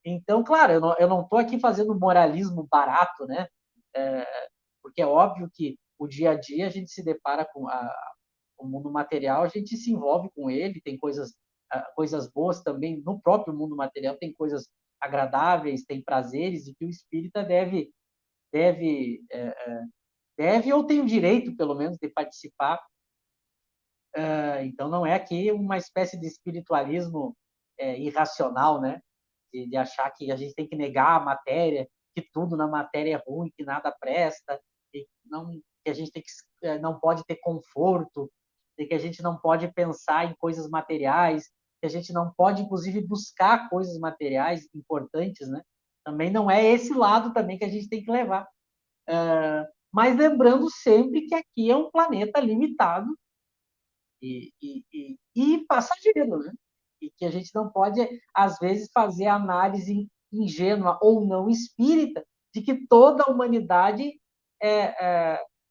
Então, claro, eu não estou aqui fazendo moralismo barato, né? É, porque é óbvio que o dia a dia a gente se depara com o mundo material, a gente se envolve com ele, tem coisas boas também no próprio mundo material, tem coisas agradáveis, tem prazeres, e que o espírita deve, deve ou tem o direito, pelo menos, de participar. Então, não é aqui uma espécie de espiritualismo irracional, né? De achar que a gente tem que negar a matéria, que tudo na matéria é ruim, que nada presta, e não, que a gente não pode ter conforto, e que a gente não pode pensar em coisas materiais, que a gente não pode, inclusive, buscar coisas materiais importantes, né? Também não é esse lado também que a gente tem que levar. Mas lembrando sempre que aqui é um planeta limitado e passageiro, né? E que a gente não pode, às vezes, fazer análise ingênua ou não espírita de que toda a humanidade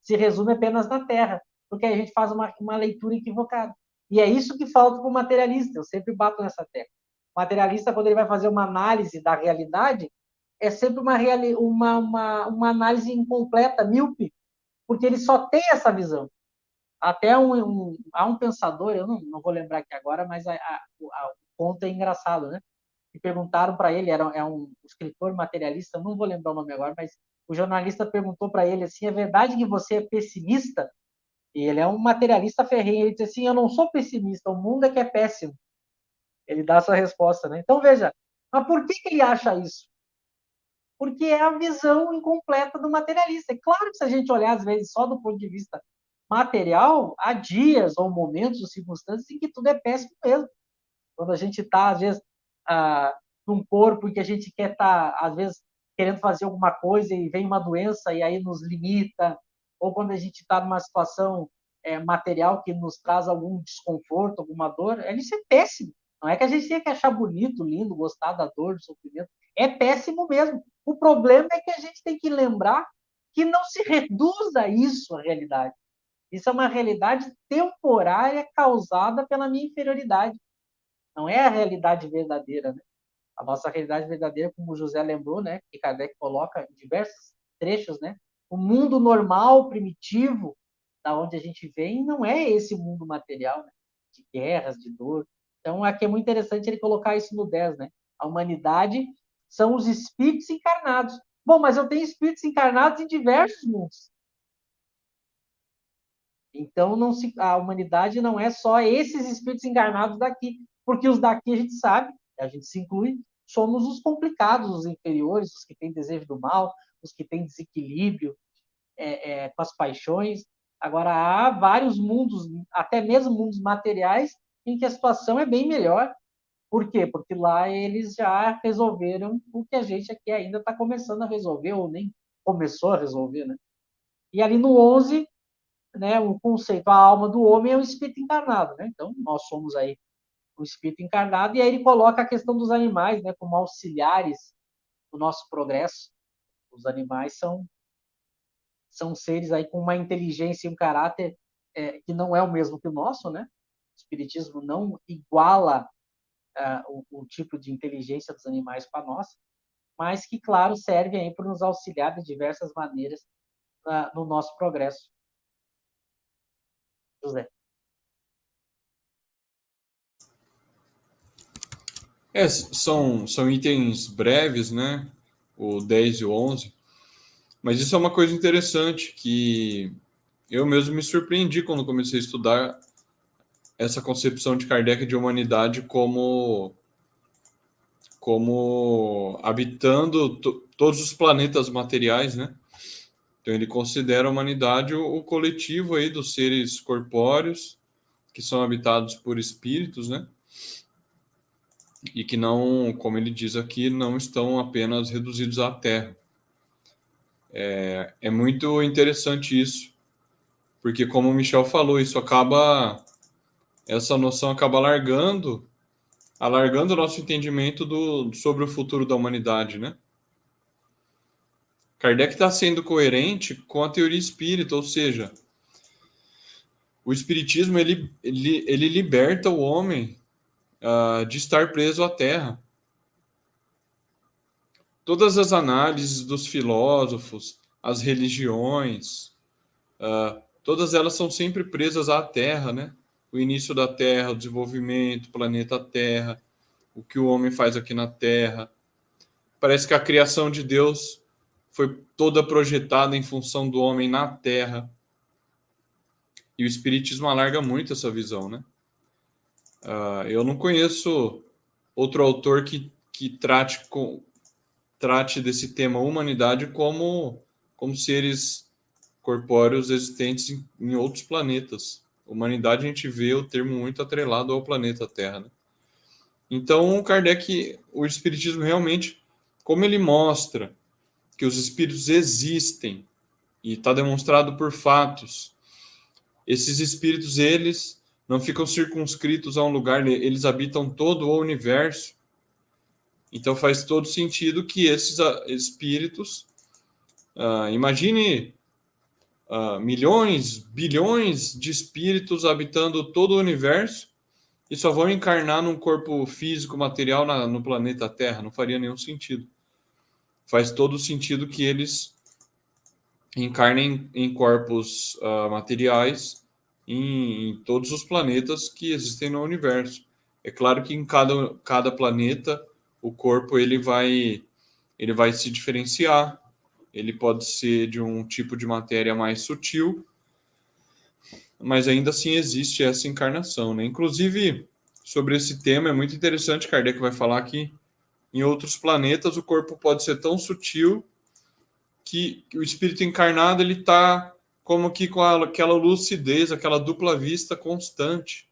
se resume apenas na Terra, porque aí a gente faz uma leitura equivocada. E é isso que falta para o materialista, eu sempre bato nessa tecla. O materialista, quando ele vai fazer uma análise da realidade, é sempre uma análise incompleta, míope, porque ele só tem essa visão. Até há um pensador, eu não vou lembrar aqui agora, mas o conto é engraçado, né? E perguntaram para ele, é um escritor materialista, não vou lembrar o nome agora, mas o jornalista perguntou para ele assim: é verdade que você é pessimista? E ele é um materialista ferrenho. Ele disse assim: eu não sou pessimista, o mundo é que é péssimo. Ele dá essa resposta, né? Então veja, mas por que ele acha isso? Porque é a visão incompleta do materialista. É claro que se a gente olhar, às vezes, só do ponto de vista material, há dias ou momentos ou circunstâncias em que tudo é péssimo mesmo. Quando a gente está, às vezes, num corpo em que a gente quer estar, às vezes, querendo fazer alguma coisa e vem uma doença e aí nos limita, ou quando a gente está numa situação material que nos traz algum desconforto, alguma dor, isso é péssimo. Não é que a gente tenha que achar bonito, lindo, gostar da dor, do sofrimento. É péssimo mesmo. O problema é que a gente tem que lembrar que não se reduza isso à realidade. Isso é uma realidade temporária causada pela minha inferioridade. Não é a realidade verdadeira, né? A nossa realidade verdadeira, como o José lembrou, né, que Kardec coloca em diversos trechos, né? O mundo normal, primitivo, da onde a gente vem, não é esse mundo material, né? De guerras, de dor. Então, aqui é muito interessante ele colocar isso no 10, né? A humanidade são os espíritos encarnados. Bom, mas eu tenho espíritos encarnados em diversos mundos. Então, a humanidade não é só esses espíritos encarnados daqui, porque os daqui a gente sabe, a gente se inclui, somos os complicados, os inferiores, os que têm desejo do mal, os que têm desequilíbrio com as paixões. Agora, há vários mundos, até mesmo mundos materiais, em que a situação é bem melhor. Por quê? Porque lá eles já resolveram o que a gente aqui ainda está começando a resolver, ou nem começou a resolver, né? E ali no 11, né, o conceito, a alma do homem é o espírito encarnado, né? Então, nós somos aí o espírito encarnado, e aí ele coloca a questão dos animais, né, como auxiliares do nosso progresso. Os animais são seres aí com uma inteligência e um caráter que não é o mesmo que o nosso, né? O espiritismo não iguala o tipo de inteligência dos animais com a nossa, mas que, claro, serve aí para nos auxiliar de diversas maneiras no nosso progresso. José. São itens breves, né? O 10 e o 11. Mas isso é uma coisa interessante que eu mesmo me surpreendi quando comecei a estudar essa concepção de Kardec de humanidade como habitando todos os planetas materiais, né? Então ele considera a humanidade o coletivo aí dos seres corpóreos que são habitados por espíritos, né? E que não, como ele diz aqui, não estão apenas reduzidos à Terra. É muito interessante isso, porque como o Michel falou, essa noção acaba alargando o nosso entendimento sobre o futuro da humanidade, né? Kardec está sendo coerente com a teoria espírita, ou seja, o espiritismo ele liberta o homem de estar preso à Terra. todas as análises dos filósofos, as religiões, todas elas são sempre presas à Terra, né? O início da Terra, o desenvolvimento, o planeta Terra, o que o homem faz aqui na Terra. Parece que a criação de Deus foi toda projetada em função do homem na Terra. E o Espiritismo alarga muito essa visão, né? Eu não conheço outro autor que trate desse tema humanidade como seres corpóreos existentes em outros planetas. Humanidade, a gente vê o termo muito atrelado ao planeta Terra, né? Então, Kardec, o Espiritismo realmente, como ele mostra que os espíritos existem e está demonstrado por fatos, esses espíritos, eles não ficam circunscritos a um lugar, eles habitam todo o universo. Então faz todo sentido que esses espíritos, imagine milhões, bilhões de espíritos habitando todo o universo e só vão encarnar num corpo físico, material no planeta Terra. Não faria nenhum sentido. Faz todo sentido que eles encarnem em corpos materiais em todos os planetas que existem no universo. É claro que em cada planeta o corpo ele vai se diferenciar. Ele pode ser de um tipo de matéria mais sutil, mas ainda assim existe essa encarnação, né? Inclusive, sobre esse tema é muito interessante, Kardec vai falar que em outros planetas o corpo pode ser tão sutil que o espírito encarnado ele está como que com aquela lucidez, aquela dupla vista constante.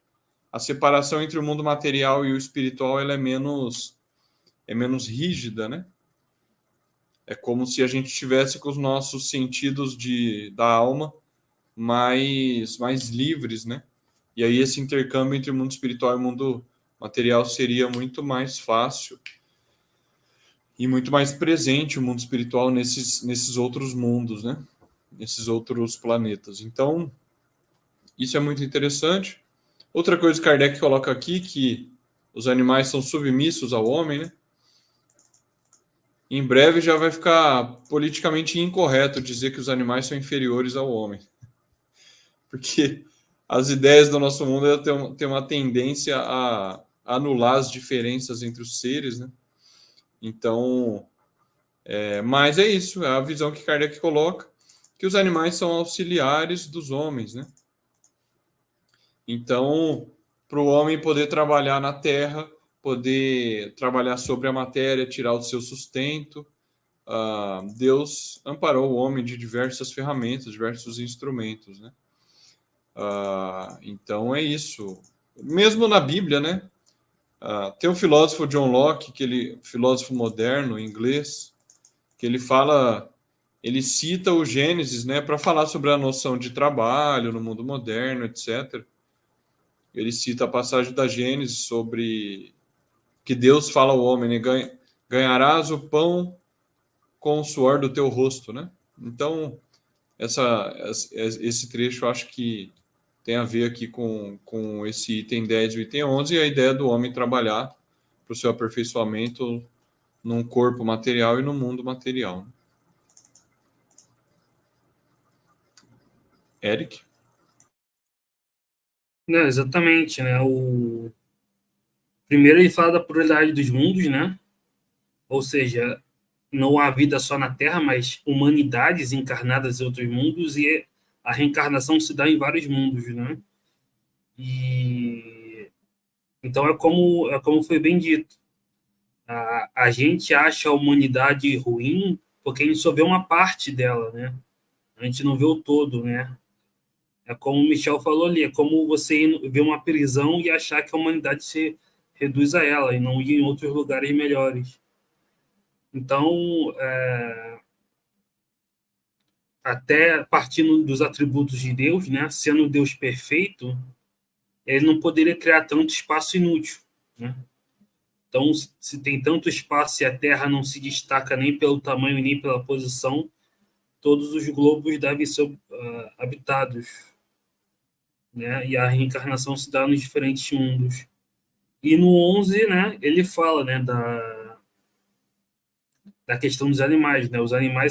A separação entre o mundo material e o espiritual ela é menos rígida, né? É como se a gente tivesse com os nossos sentidos da alma mais livres, né? E aí esse intercâmbio entre o mundo espiritual e o mundo material seria muito mais fácil e muito mais presente o mundo espiritual nesses outros mundos, né? Nesses outros planetas. Então, isso é muito interessante. Outra coisa que Kardec coloca aqui, que os animais são submissos ao homem, né? Em breve já vai ficar politicamente incorreto dizer que os animais são inferiores ao homem. Porque as ideias do nosso mundo têm uma tendência a anular as diferenças entre os seres, né? Então, mas é isso, é a visão que Kardec coloca, que os animais são auxiliares dos homens, né? Então, para o homem poder trabalhar na terra, poder trabalhar sobre a matéria, tirar o seu sustento, Deus amparou o homem de diversas ferramentas, diversos instrumentos, né? Então é isso. Mesmo na Bíblia, né? Tem o filósofo John Locke, filósofo moderno inglês, que ele cita o Gênesis, né, para falar sobre a noção de trabalho no mundo moderno, etc. Ele cita a passagem da Gênesis sobre que Deus fala ao homem, né, ganharás o pão com o suor do teu rosto, né? Então, esse trecho eu acho que tem a ver aqui com esse item 10 e o item 11 e a ideia do homem trabalhar para o seu aperfeiçoamento num corpo material e no mundo material. Eric? Não, exatamente, né? Primeiro ele fala da pluralidade dos mundos, né? Ou seja, não há vida só na Terra, mas humanidades encarnadas em outros mundos e a reencarnação se dá em vários mundos, né? E então é como foi bem dito. A gente acha a humanidade ruim porque a gente só vê uma parte dela, né? A gente não vê o todo, né? É como o Michel falou ali, é como você ver uma prisão e achar que a humanidade se reduz a ela e não ir em outros lugares melhores. Então, até partindo dos atributos de Deus, né, sendo Deus perfeito, ele não poderia criar tanto espaço inútil, né? Então, se tem tanto espaço e a Terra não se destaca nem pelo tamanho nem pela posição, todos os globos devem ser habitados, né? E a reencarnação se dá nos diferentes mundos. E no 11, né, ele fala, né, da questão dos animais, né? Os animais